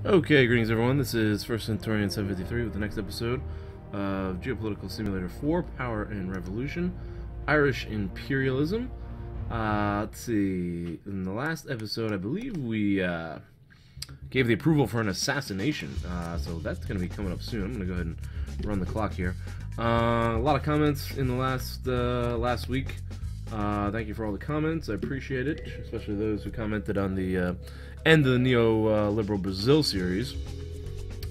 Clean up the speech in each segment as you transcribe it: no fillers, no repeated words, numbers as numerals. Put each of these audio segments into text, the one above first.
Okay, greetings everyone. This is First Centurion 753 with the next episode of Geopolitical Simulator 4, Power and Revolution, Irish Imperialism. Let's see, in the last episode I believe we gave the approval for an assassination, so that's going to be coming up soon. I'm going to go ahead and run the clock here. A lot of comments in the last week. Thank you for all the comments, I appreciate it, especially those who commented on the end of the Neo-Liberal Brazil series.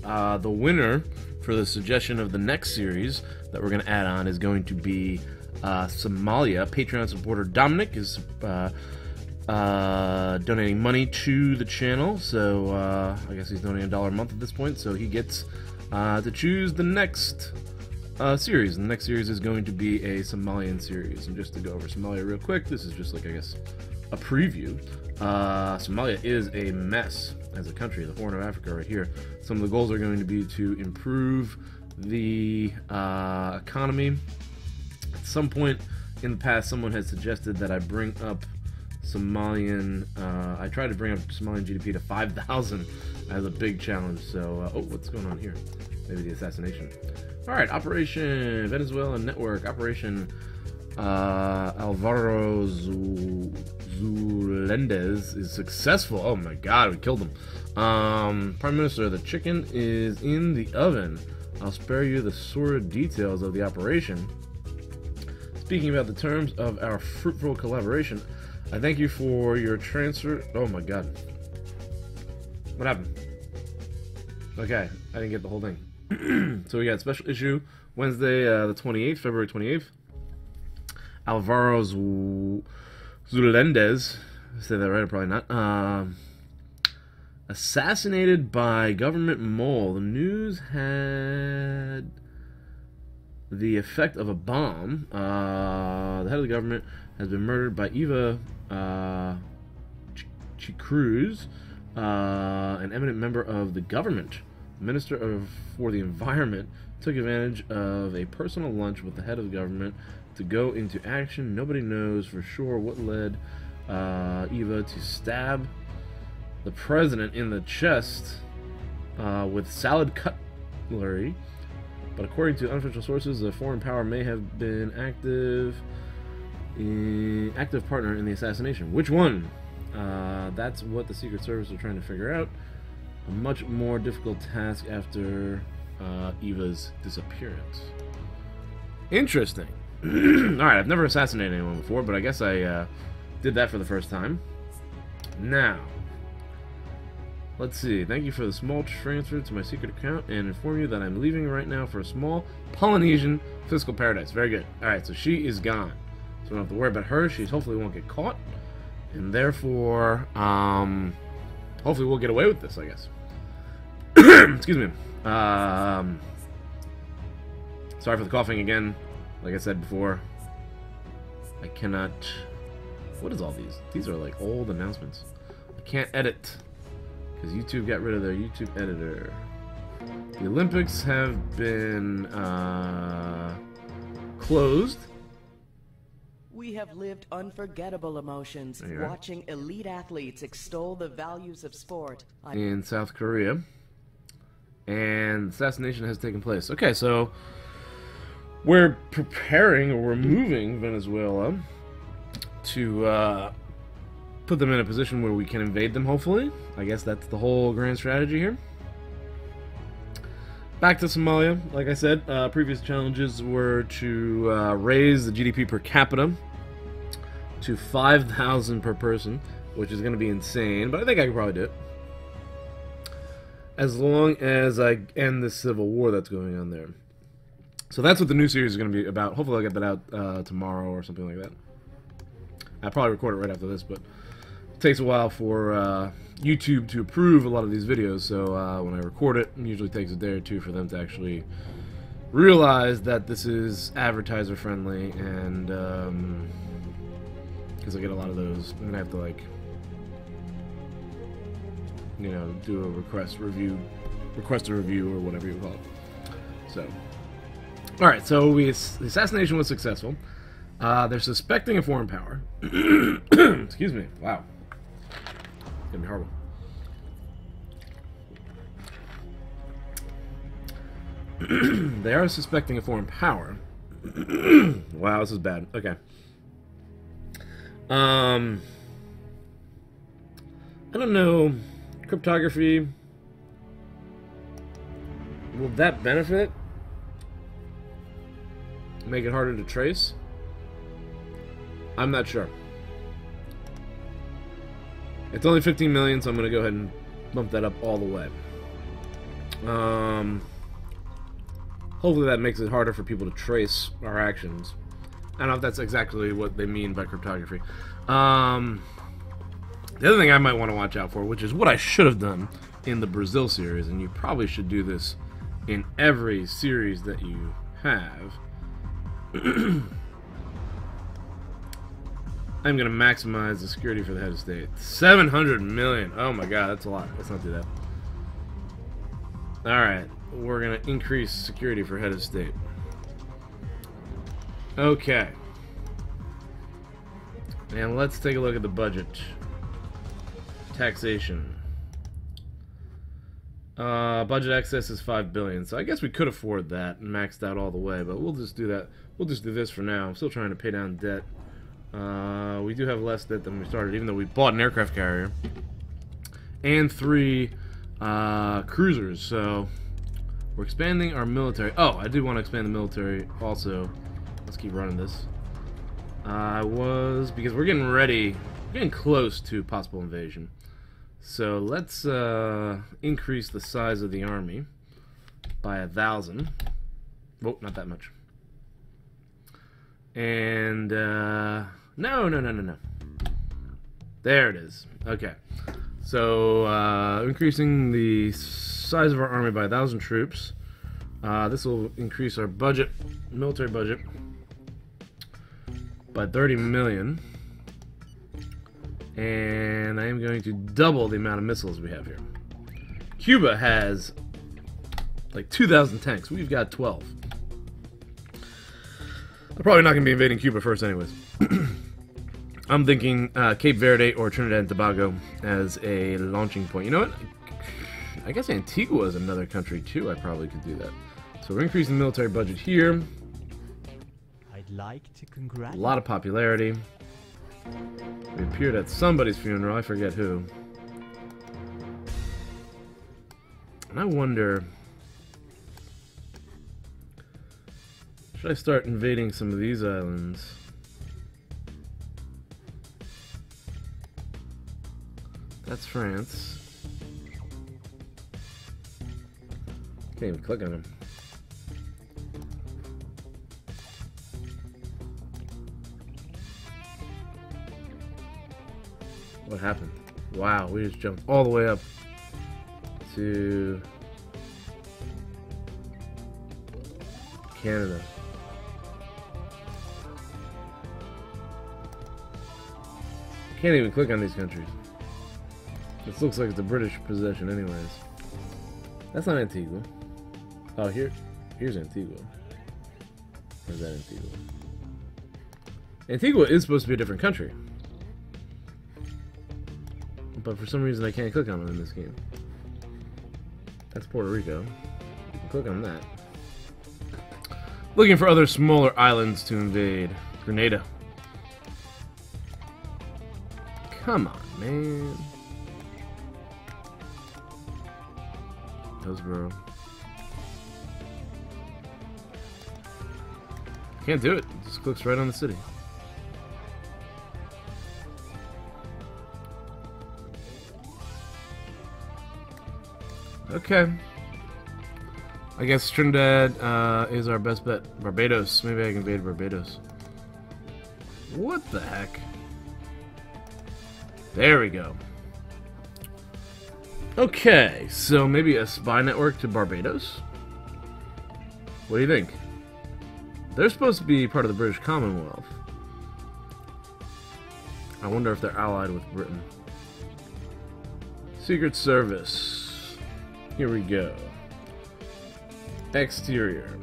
The winner for the suggestion of the next series that we're going to add on is going to be Somalia. Patreon supporter Dominic is donating money to the channel, so I guess he's donating $1 a month at this point, so he gets to choose the next series. And the next series is going to be a Somalian series. And just to go over Somalia real quick, this is just like, I guess, a preview. Somalia is a mess as a country, the Horn of Africa right here. Some of the goals are going to be to improve the economy. At some point in the past, someone had suggested that I bring up Somalian, I tried to bring up Somalian GDP to 5,000 as a big challenge, so, oh, what's going on here? Maybe the assassination. Alright, Operation Venezuela Network, Operation Alvaro Zulendez is successful. Oh my god, we killed him. Prime Minister, the chicken is in the oven. I'll spare you the sordid details of the operation. Speaking about the terms of our fruitful collaboration, I thank you for your transfer. Oh my god. What happened? Okay, I didn't get the whole thing. So we got special issue Wednesday, the 28th, February 28th. Alvaro Zulendez, say that right or probably not, assassinated by government mole. The news had the effect of a bomb. The head of the government has been murdered by Eva Cruz, an eminent member of the government. The Minister for the Environment took advantage of a personal lunch with the head of the government to go into action. Nobody knows for sure what led Eva to stab the president in the chest with salad cutlery. But according to unofficial sources, a foreign power may have been active partner in the assassination. Which one? That's what the Secret Service are trying to figure out. A much more difficult task after Eva's disappearance. Interesting. Alright, I've never assassinated anyone before, but I guess I did that for the first time. Now, let's see. Thank you for the small transfer to my secret account and inform you that I'm leaving right now for a small Polynesian fiscal paradise. Very good. Alright, so she is gone. So we don't have to worry about her. She hopefully won't get caught. And therefore, hopefully we'll get away with this, I guess. Excuse me. Sorry for the coughing again. Like I said before, I cannot... What is all these? These are like old announcements. I can't edit because YouTube got rid of their YouTube editor. The Olympics have been closed. We have lived unforgettable emotions watching elite athletes extol the values of sport. In South Korea. And assassination has taken place. Okay, so we're preparing, or we're moving Venezuela to put them in a position where we can invade them, hopefully. I guess that's the whole grand strategy here. Back to Somalia. Like I said, previous challenges were to raise the GDP per capita to 5,000 per person, which is going to be insane, but I think I could probably do it. As long as I end this civil war that's going on there. So that's what the new series is going to be about. Hopefully I'll get that out tomorrow or something like that. I'll probably record it right after this, but it takes a while for YouTube to approve a lot of these videos, so when I record it usually takes a day or two for them to actually realize that this is advertiser friendly, and because I get a lot of those, I'm going to have to, like, you know, do a request a review or whatever you call it. So, alright, so the assassination was successful. They're suspecting a foreign power. Excuse me. Wow. It's gonna be horrible. They are suspecting a foreign power. Wow, this is bad. Okay. I don't know. Cryptography. Will that benefit? Make it harder to trace? I'm not sure. It's only 15 million, so I'm going to go ahead and bump that up all the way. Hopefully that makes it harder for people to trace our actions. I don't know if that's exactly what they mean by cryptography. The other thing I might want to watch out for, which is what I should have done in the Brazil series, and you probably should do this in every series that you have. I'm going to maximize the security for the head of state. 700 million. Oh my god, that's a lot. Let's not do that. Alright, we're going to increase security for head of state. Okay. And let's take a look at the budget. Taxation. Budget excess is 5 billion, so I guess we could afford that and maxed out all the way, but we'll just do that. We'll just do this for now. I'm still trying to pay down debt. We do have less debt than we started, even though we bought an aircraft carrier and 3 cruisers, so we're expanding our military. Oh, I do want to expand the military also. Let's keep running this. Because we're getting ready, getting close to possible invasion. So let's increase the size of the army by 1,000. Oh, not that much. And no. There it is. Okay. So increasing the size of our army by 1,000 troops. This will increase our budget, military budget, by 30 million. And I am going to double the amount of missiles we have here. Cuba has like 2,000 tanks. We've got 12. I'm probably not going to be invading Cuba first anyways. I'm thinking Cape Verde or Trinidad and Tobago as a launching point. You know what? I guess Antigua is another country too. I probably could do that. So we're increasing the military budget here. I'd like to congratulate. A lot of popularity. We appeared at somebody's funeral. I forget who. And I wonder... should I start invading some of these islands? That's France. Can't even click on them. What happened? Wow, we just jumped all the way up to Canada. Can't even click on these countries. This looks like it's a British possession anyways. That's not Antigua. Oh, here's Antigua. Where's that Antigua? Antigua is supposed to be a different country. But for some reason I can't click on it in this game. That's Puerto Rico. You can click on that. Looking for other smaller islands to invade. Grenada. Come on, man. Hillsborough. Can't do it. It just clicks right on the city. Okay. I guess Trinidad is our best bet. Barbados. Maybe I can invade Barbados. What the heck? There we go. Okay, so maybe a spy network to Barbados? What do you think? They're supposed to be part of the British Commonwealth. I wonder if they're allied with Britain. Secret Service. Here we go. Exterior.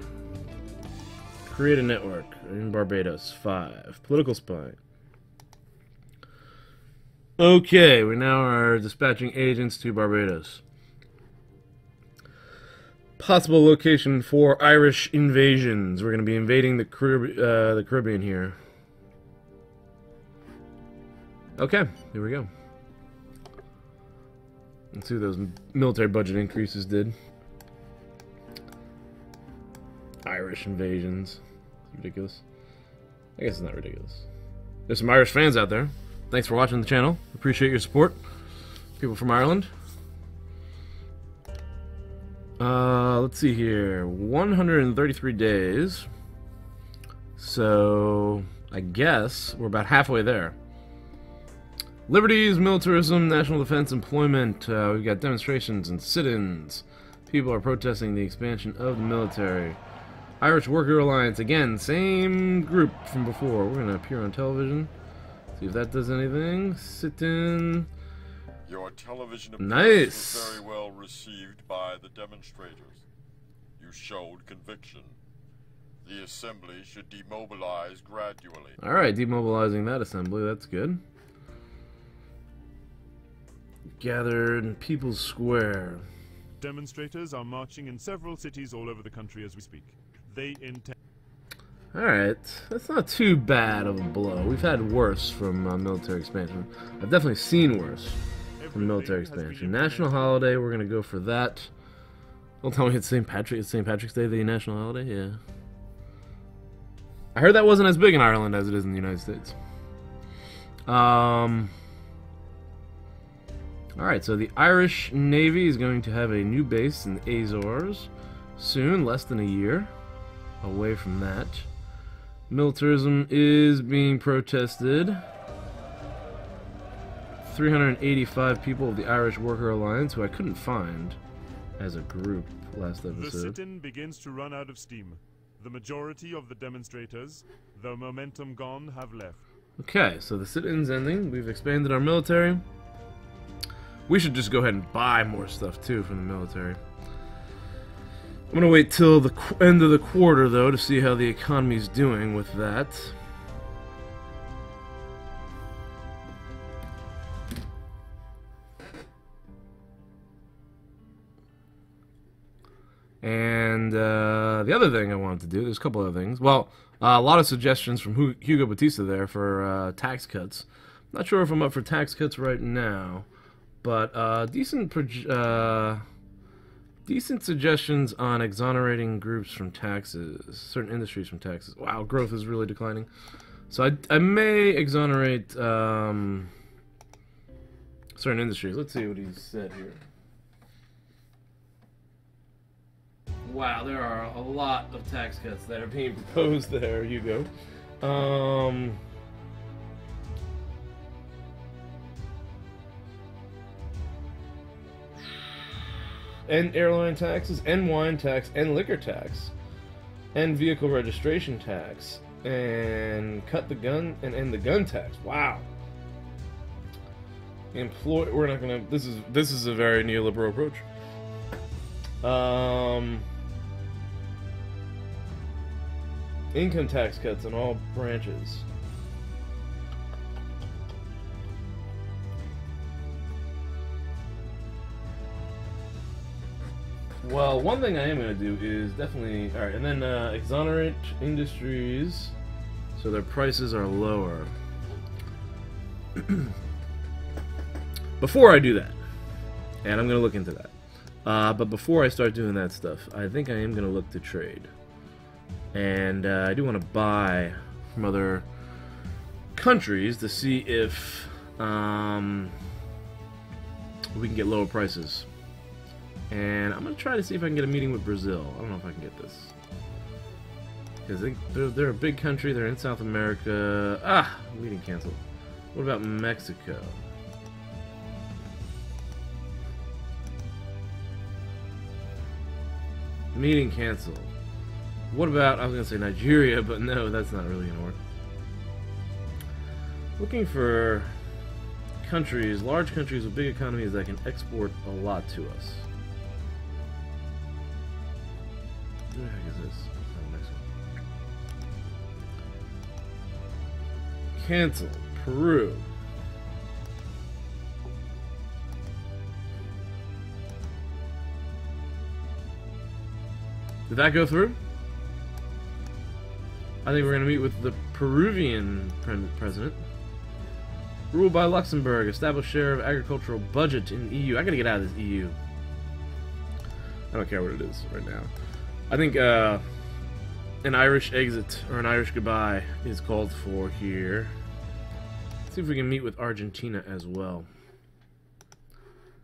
Create a network in Barbados. 5. Political spy. Okay, we now are dispatching agents to Barbados. Possible location for Irish invasions. We're going to be invading the Caribbean here. Okay, here we go. Let's see what those military budget increases did. Irish invasions. Ridiculous. I guess it's not ridiculous. There's some Irish fans out there. Thanks for watching the channel. Appreciate your support. People from Ireland. Let's see here. 133 days. So, I guess we're about halfway there. Liberties, militarism, national defense, employment. We've got demonstrations and sit-ins. People are protesting the expansion of the military. Irish Worker Alliance. Again, same group from before. We're going to appear on television. See if that does anything. Sit-in. Your television Nice. was very well received by the demonstrators. You showed conviction. The assembly should demobilize gradually. Alright, demobilizing that assembly. That's good. Gathered in People's Square. Demonstrators are marching in several cities all over the country as we speak. They intend... Alright, that's not too bad of a blow. We've had worse from military expansion. I've definitely seen worse from military expansion. National holiday, we're gonna go for that. Don't tell me it's St. Patrick's Day, the national holiday? Yeah. I heard that wasn't as big in Ireland as it is in the United States. Alright, so the Irish Navy is going to have a new base in the Azores soon, less than a year away from that. Militarism is being protested. 385 people of the Irish Worker Alliance, who I couldn't find as a group last episode. The sit-in begins to run out of steam. The majority of the demonstrators, the momentum gone, have left. Okay, so the sit-in's ending. We've expanded our military. We should just go ahead and buy more stuff, too, from the military. I'm going to wait till the end of the quarter, though, to see how the economy's doing with that. And the other thing I wanted to do, there's a couple other things. Well, a lot of suggestions from Hugo Batista there for tax cuts. Not sure if I'm up for tax cuts right now, but decent suggestions on exonerating groups from taxes, certain industries from taxes. Wow, growth is really declining. So I may exonerate certain industries. Let's see what he said here. Wow, there are a lot of tax cuts that are being proposed there, Hugo. And airline taxes, and wine tax, and liquor tax, and vehicle registration tax, and cut the gun, and end the gun tax. Wow. We're not gonna. This is a very neoliberal approach. Income tax cuts in all branches. Well, one thing I am going to do is definitely... Alright, and then exonerate industries so their prices are lower. Before I do that, and I'm going to look into that, but before I start doing that stuff, I think I am going to look to trade. And I do want to buy from other countries to see if we can get lower prices. And I'm going to try to see if I can get a meeting with Brazil. I don't know if I can get this. Because they're a big country. They're in South America. Ah! Meeting canceled. What about Mexico? Meeting canceled. What about, I was going to say Nigeria, but no, that's not really going to work. Looking for countries, large countries with big economies that can export a lot to us. Who the heck is this? Oh, next one. Cancel. Peru. Did that go through? I think we're going to meet with the Peruvian president. Ruled by Luxembourg. Established share of agricultural budget in EU. I got to get out of this EU. I don't care what it is right now. I think an Irish exit or an Irish goodbye is called for here. Let's see if we can meet with Argentina as well.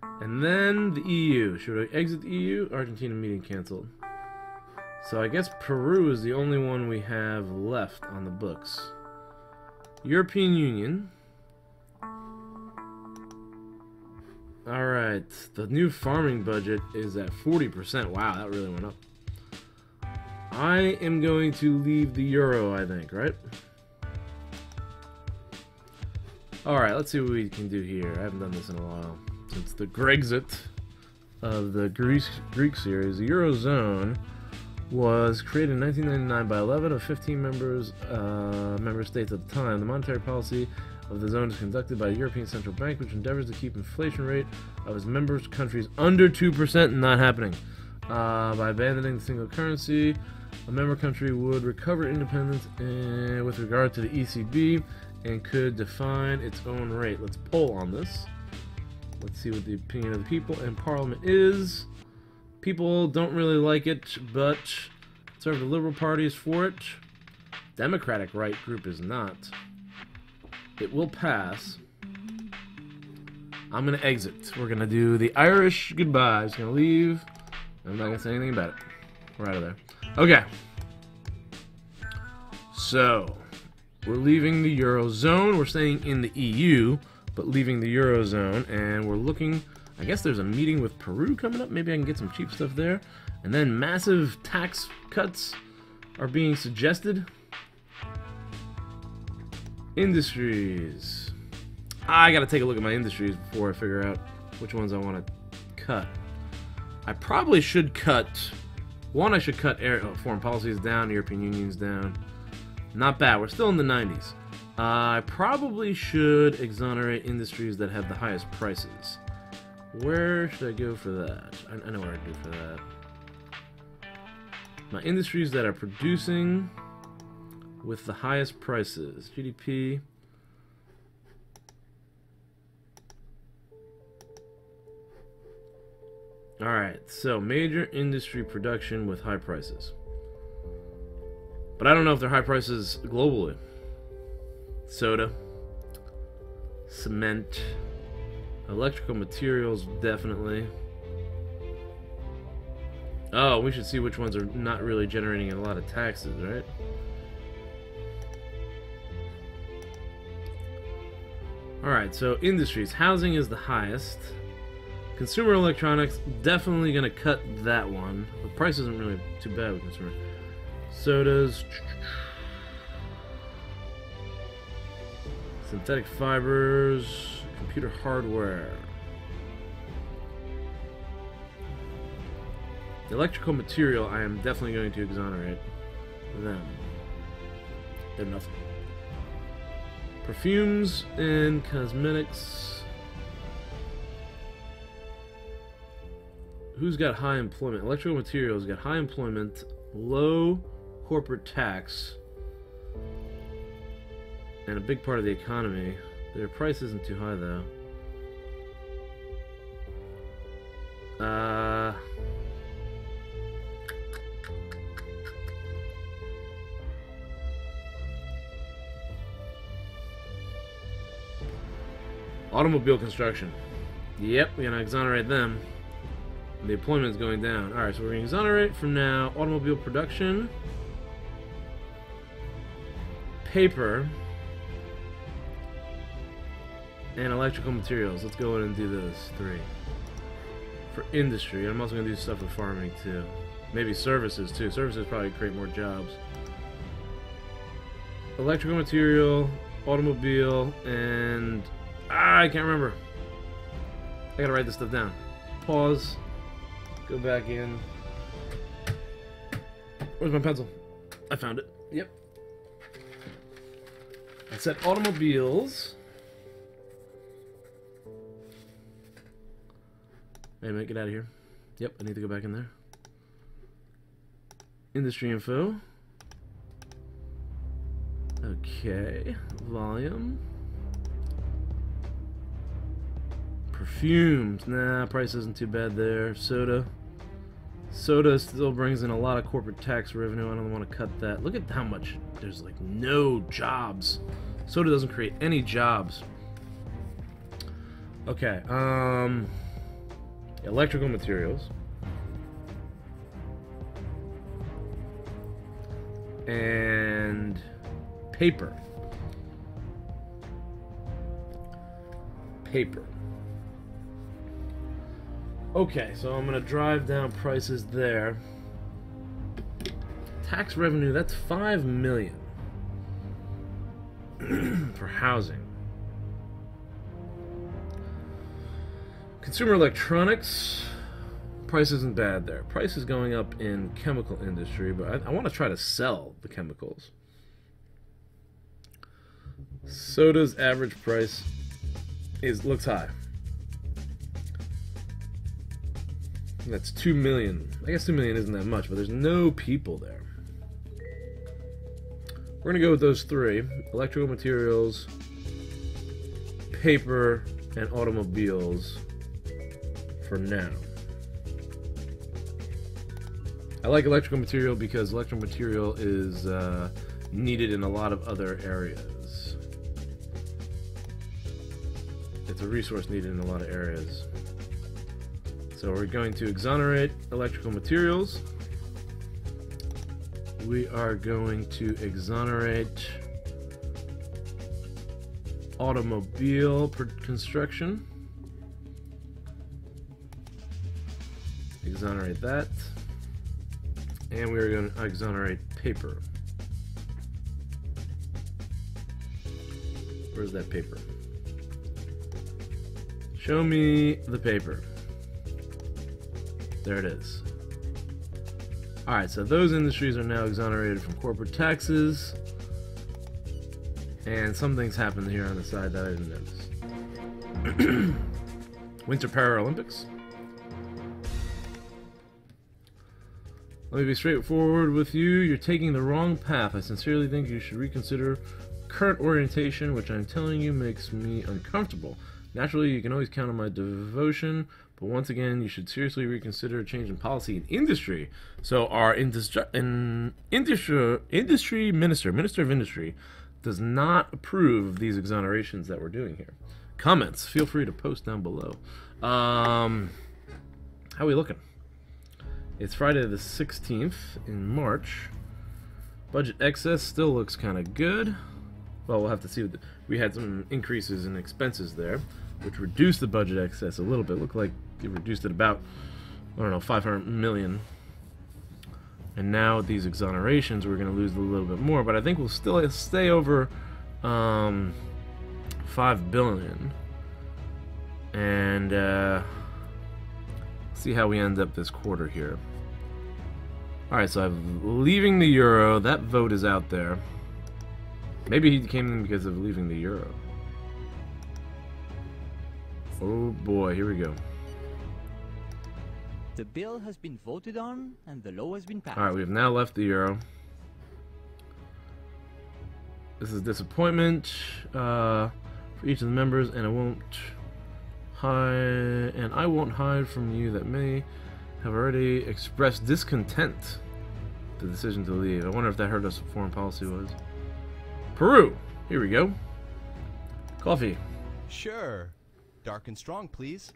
And then the EU. Should I exit the EU? Argentina meeting canceled. So I guess Peru is the only one we have left on the books. European Union. Alright, the new farming budget is at 40%. Wow, that really went up. I am going to leave the euro, I think, right? Alright, let's see what we can do here. I haven't done this in a while. Since the Grexit of the Greek series, the Eurozone was created in 1999 by 11 of 15 member states at the time. The monetary policy of the zone is conducted by the European Central Bank, which endeavors to keep inflation rate of its member countries under 2%, not happening. By abandoning the single currency, a member country would recover independence with regard to the ECB and could define its own rate. Let's poll on this. Let's see what the opinion of the people and Parliament is. People don't really like it, but Conservative Liberal Party is for it. Democratic right group is not. It will pass. I'm going to exit. We're going to do the Irish goodbye. I'm just going to leave. I'm not going to say anything about it. We're out of there. Okay. So, we're leaving the Eurozone. We're staying in the EU, but leaving the Eurozone. And we're looking... I guess there's a meeting with Peru coming up. Maybe I can get some cheap stuff there. And then massive tax cuts are being suggested. Industries. I gotta take a look at my industries before I figure out which ones I want to cut. I probably should cut... One, I should cut foreign policies down, European Union's down. Not bad. We're still in the 90s. I probably should exonerate industries that have the highest prices. Where should I go for that? I know where I'd go for that. My industries that are producing with the highest prices. GDP. Alright, so major industry production with high prices. But I don't know if they're high prices globally. Soda. Cement. Electrical materials, definitely. Oh, we should see which ones are not really generating a lot of taxes, right? Alright, so industries. Housing is the highest. Consumer electronics, definitely going to cut that one. The price isn't really too bad with consumer. Sodas. Synthetic fibers. Computer hardware. Electrical material, I am definitely going to exonerate them. They're nothing. Perfumes and cosmetics. Who's got high employment? Electrical materials got high employment, low corporate tax, and a big part of the economy. Their price isn't too high, though. Automobile construction. Yep, we're gonna exonerate them. The employment is going down. Alright, so we're gonna exonerate from now automobile production, paper, and electrical materials. Let's go in and do those three. For industry, I'm also going to do stuff with farming too. Maybe services too. Services probably create more jobs. Electrical material, automobile, and... I can't remember. I gotta write this stuff down. Pause. Go back in. Where's my pencil? I found it. Yep. I said automobiles. Wait a minute, get out of here. Yep, I need to go back in there. industry info. Okay, volume. Perfumes, nah, price isn't too bad there. Soda. Soda still brings in a lot of corporate tax revenue. I don't want to cut that. Look at how much, there's like no jobs. Soda doesn't create any jobs. Okay, electrical materials. And paper. Paper. Okay, so I'm gonna drive down prices there. Tax revenue, that's 5 million for housing. Consumer electronics, price isn't bad there. Price is going up in chemical industry, but I want to try to sell the chemicals. Soda's average price looks high. That's 2 million. I guess 2 million isn't that much, but there's no people there. We're gonna go with those three: electrical materials, paper, and automobiles for now. I like electrical material because electrical material is needed in a lot of other areas. It's a resource needed in a lot of areas. So we're going to exonerate electrical materials. We are going to exonerate automobile construction. Exonerate that. And we are going to exonerate paper. Where's that paper? Show me the paper. There it is. Alright, so those industries are now exonerated from corporate taxes. And some things happened here on the side that I didn't notice. Winter Paralympics. Let me be straightforward with you. You're taking the wrong path. I sincerely think you should reconsider current orientation, which I'm telling you makes me uncomfortable. Naturally, you can always count on my devotion, but once again, you should seriously reconsider a change in policy in industry. So our Minister of Industry, does not approve of these exonerations that we're doing here. Comments, feel free to post down below. How are we looking? It's Friday the 16th in March. Budget excess still looks kind of good. Well, we'll have to see. We had some increases in expenses there, which reduced the budget excess a little bit. Looked like it reduced it about, I don't know, 500 million. And now with these exonerations, we're going to lose a little bit more. But I think we'll still stay over 5 billion. And see how we end up this quarter here. Alright, so I'm leaving the euro. That vote is out there. Maybe he came in because of leaving the euro. Oh boy, here we go. The bill has been voted on and the law has been passed. Alright, we have now left the euro. This is disappointment for each of the members, and I won't hide from you that many have already expressed discontent with the decision to leave. I wonder if that hurt us what foreign policy was. Peru! Here we go. Coffee. Sure. Dark and strong, please.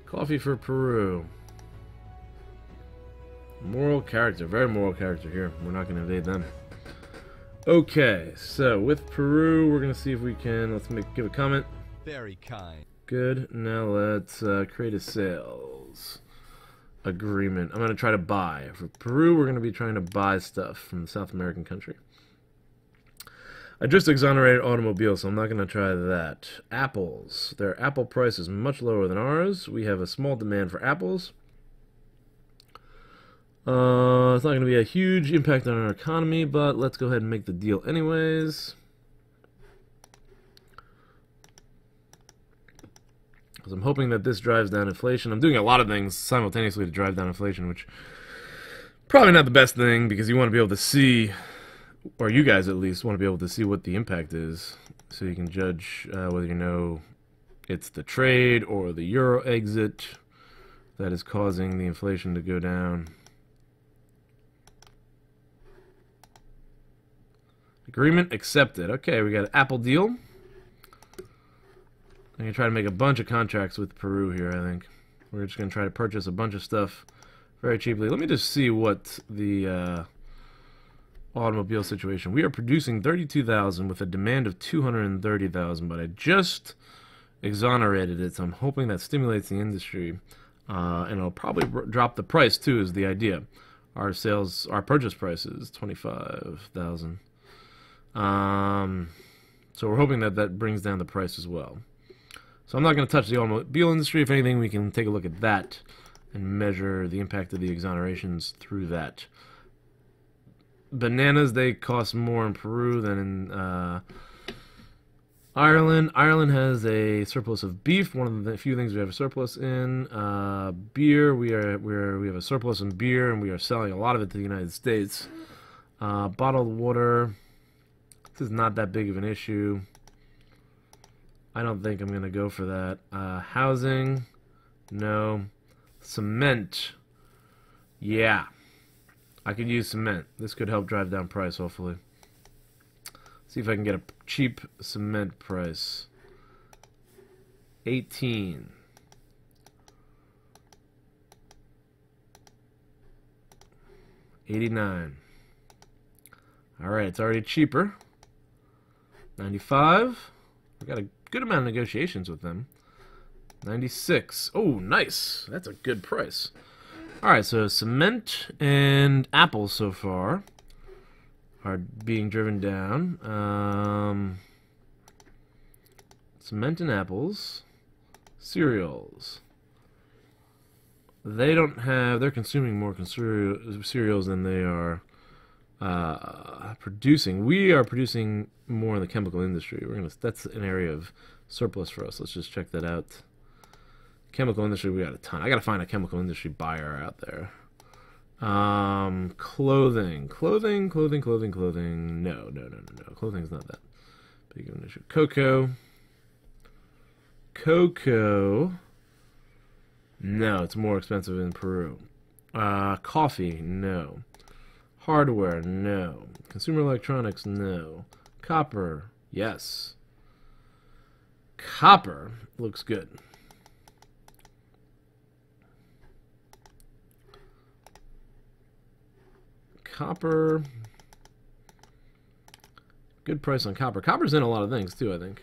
Coffee for Peru. Moral character. Very moral character here. We're not going to invade them. Okay, so with Peru, we're going to see if we can... Let's give a comment. Very kind. Good. Now let's create a sales agreement. I'm going to try to buy. For Peru, we're going to be trying to buy stuff from the South American country. I just exonerated automobiles, so I'm not going to try that. Apples. Their apple price is much lower than ours. We have a small demand for apples. It's not going to be a huge impact on our economy, but let's go ahead and make the deal anyways. Because I'm hoping that this drives down inflation. I'm doing a lot of things simultaneously to drive down inflation, which Probably not the best thing, because you want to be able to see, or you guys at least want to be able to see what the impact is, so you can judge whether you know it's the trade or the euro exit that is causing the inflation to go down. Agreement accepted. Okay, we got an Apple deal. I'm going to try to make a bunch of contracts with Peru here, I think. We're just going to try to purchase a bunch of stuff very cheaply. Let me just see what the automobile situation. We are producing 32,000 with a demand of 230,000, but I just exonerated it, so I'm hoping that stimulates the industry. And it'll probably drop the price, too, is the idea. Our purchase price is 25,000. So we're hoping that that brings down the price as well. So I'm not going to touch the automobile industry. If anything, we can take a look at that and measure the impact of the exonerations through that. Bananas, they cost more in Peru than in Ireland. Ireland has a surplus of beef, one of the few things we have a surplus in. Beer, we have a surplus in beer, and we are selling a lot of it to the United States. Bottled water, this is not that big of an issue. I don't think I'm going to go for that. Housing, no. Cement, yeah. I could use cement. This could help drive down price, hopefully. See if I can get a cheap cement price. 18. $89. Alright, it's already cheaper. 95. We got a good amount of negotiations with them. 96. Oh, nice. That's a good price. Alright, so cement and apples so far are being driven down. Cement and apples. Cereals. They don't have... They're consuming more cereals than they are producing. We are producing more in the chemical industry. That's an area of surplus for us. Let's just check that out. Chemical industry, we got a ton. I gotta find a chemical industry buyer out there. Clothing. No. Clothing's not that big of an issue. Cocoa. No, it's more expensive in Peru. Coffee. No. Hardware. No. Consumer electronics. No. Copper. Yes. Copper looks good. Copper. Good price on copper. Copper's in a lot of things too, I think.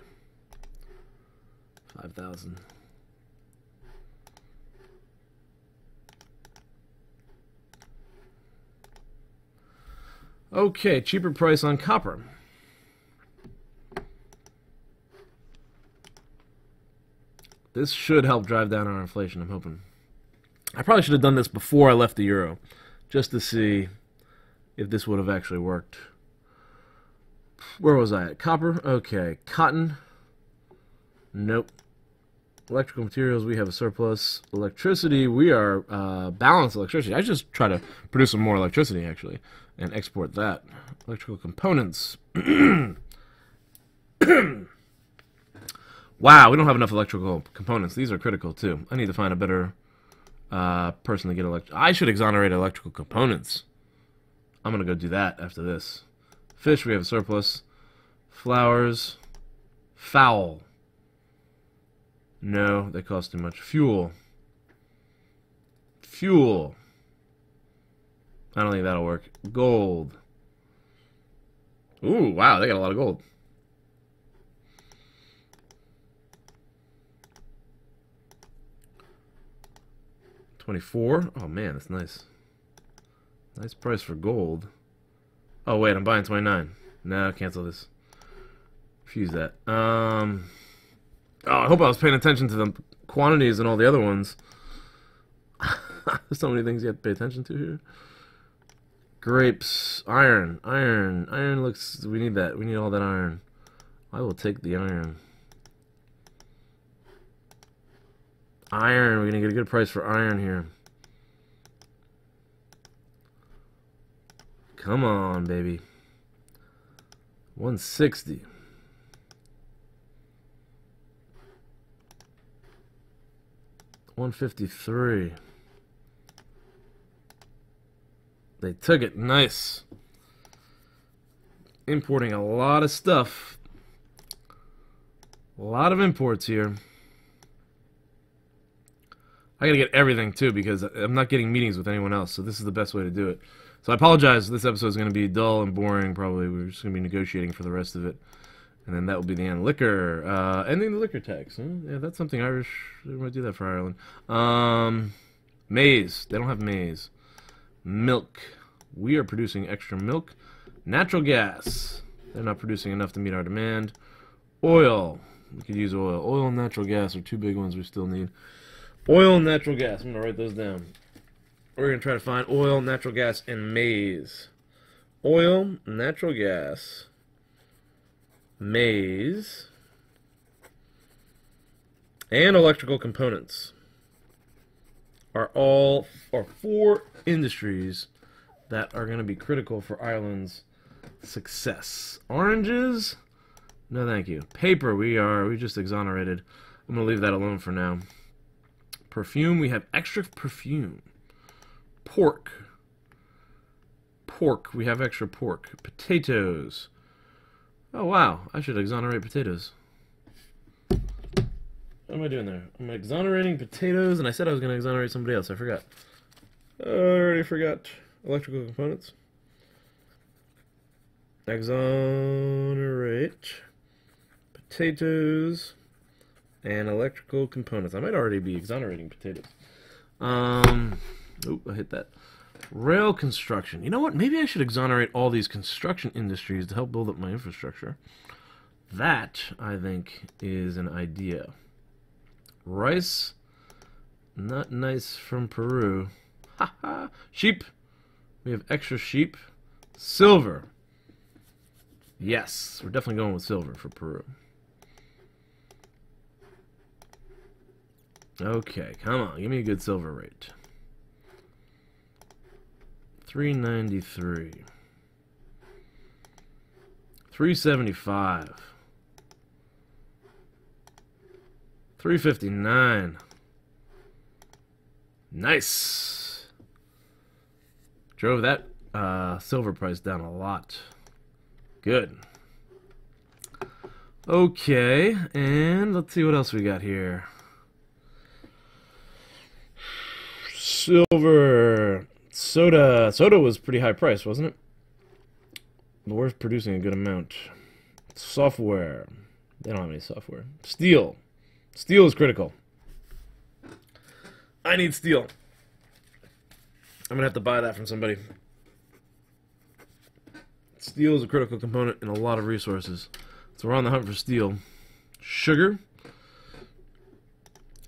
5,000. Okay, cheaper price on copper. This should help drive down our inflation, I'm hoping. I probably should have done this before I left the euro, just to see if this would have actually worked. Where was I at? Copper? Okay. Cotton? Nope. Electrical materials, we have a surplus. Electricity, we are balanced electricity. I just try to produce some more electricity, actually, and export that. Electrical components. Wow, we don't have enough electrical components. These are critical, too. I need to find a better person to get I should exonerate electrical components. I'm going to go do that after this. Fish, we have a surplus. Flowers. Fowl. No, they cost too much. Fuel. I don't think that'll work. Gold. Ooh, wow, they got a lot of gold. $24. Oh man, that's nice. Nice price for gold. Oh wait, I'm buying 29. No, cancel this. Refuse that. Oh, I hope I was paying attention to the quantities and all the other ones. There's so many things you have to pay attention to here. Grapes. Iron. Iron looks... We need that. We need all that iron. I will take the iron. We're going to get a good price for iron here. Come on, baby. 160. $153. They took it. Nice. Importing a lot of stuff. A lot of imports here. I gotta get everything too because I'm not getting meetings with anyone else, so this is the best way to do it. So I apologize, this episode is going to be dull and boring, probably. We're just going to be negotiating for the rest of it. And then that will be the end. Liquor. Ending the liquor tax. Huh? Yeah, that's something Irish. They might do that for Ireland. Maize. They don't have maize. Milk. We are producing extra milk. Natural gas. They're not producing enough to meet our demand. Oil. We could use oil. Oil and natural gas are two big ones we still need. Oil and natural gas. I'm going to write those down. We're going to try to find oil, natural gas, and maize. Oil, natural gas, maize, and electrical components are four industries that are going to be critical for Ireland's success. Oranges? No, thank you. Paper, we just exonerated. I'm going to leave that alone for now. Perfume, we have extra perfume. Pork. We have extra pork. Potatoes. Oh, wow. I should exonerate potatoes. What am I doing there? I'm exonerating potatoes, and I said I was going to exonerate somebody else. I forgot. I already forgot. Electrical components. Exonerate potatoes and electrical components. I might already be exonerating potatoes. Oop, I hit that. Rail construction. You know what? Maybe I should exonerate all these construction industries to help build up my infrastructure. That, I think, is an idea. Rice. Not nice from Peru. Haha. Sheep. We have extra sheep. Silver. Yes, we're definitely going with silver for Peru. Okay, come on. Give me a good silver rate. 393. 375. 359. Nice. Drove that silver price down a lot. Good. Okay, and let's see what else we got here. Silver. Soda was pretty high price, wasn't it? But we're producing a good amount. Software. They don't have any software. Steel. Steel is critical. I need steel. I'm gonna have to buy that from somebody. Steel is a critical component in a lot of resources. So we're on the hunt for steel. Sugar.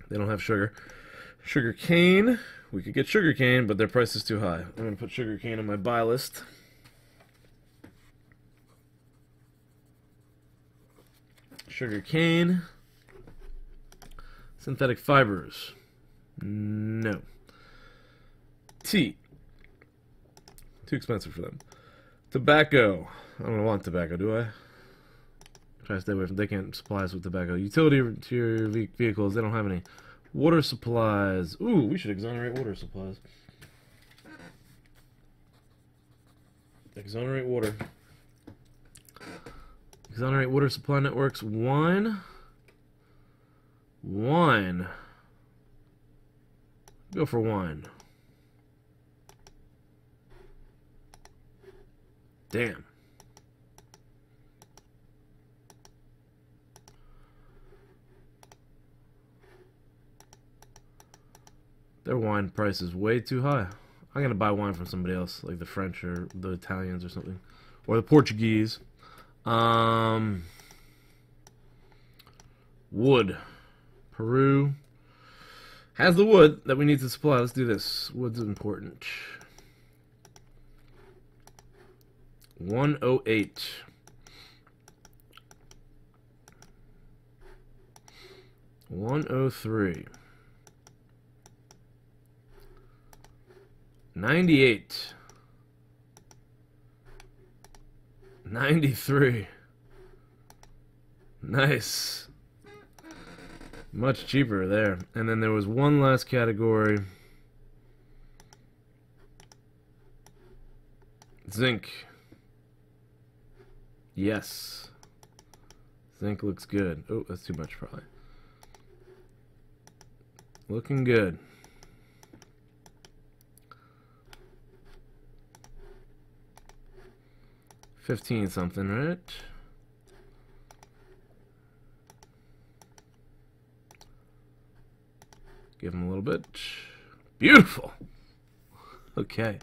They don't have sugar. Sugar cane. We could get sugar cane, but their price is too high. I'm going to put sugar cane on my buy list. Sugar cane. Synthetic fibers. No. Tea. Too expensive for them. Tobacco. I don't want tobacco, do I? Try to stay away from. They can't supply us with tobacco. Utility to your vehicles. They don't have any. Water supplies. Ooh, we should exonerate water supplies. Exonerate water. Exonerate water supply networks. Wine. Wine. Go for wine. Damn. Their wine price is way too high. I'm gonna buy wine from somebody else, like the French or the Italians or something, or the Portuguese. Wood. Peru has the wood that we need to supply. Let's do this. Wood's important. 108. 103. 98. 93. Nice. Much cheaper there. And then there was one last category. Zinc. Yes. Zinc looks good. Oh, that's too much probably. Looking good. $15 something, right? Give him a little bit. Beautiful. Okay.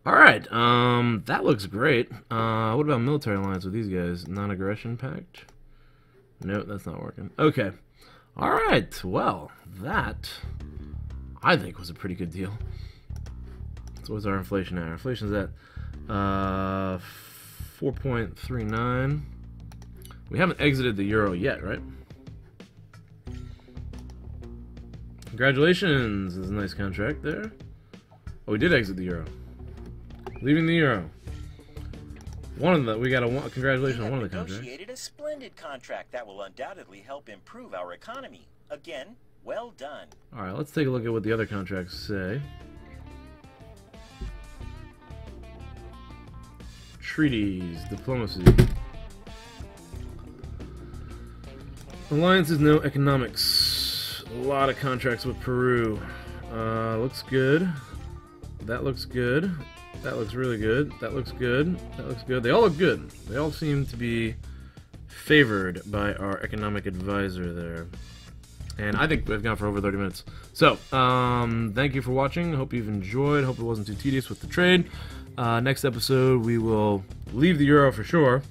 Alright, that looks great. What about military alliance with these guys? Non-aggression pact? Nope, that's not working. Okay. Alright, well, that, I think, was a pretty good deal. So what's our inflation at? Our inflation's at 4.39. We haven't exited the euro yet, right? Congratulations! There's a nice contract there. Oh, we did exit the euro. Leaving the euro. One of the, we got a congratulations on one of the contracts. Negotiated a splendid contract that will undoubtedly help improve our economy. Again, well done. All right, let's take a look at what the other contracts say. Treaties, diplomacy. Alliances, no economics. A lot of contracts with Peru. Looks good. That looks good. That looks really good. That looks good. That looks good. They all look good. They all seem to be favored by our economic advisor there. And I think we've gone for over 30 minutes. So, thank you for watching. Hope you've enjoyed. Hope it wasn't too tedious with the trade. Next episode, we will leave the euro for sure.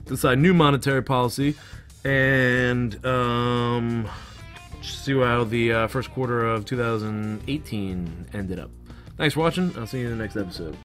Decide new monetary policy. And see how the first quarter of 2018 ended up. Thanks for watching. I'll see you in the next episode.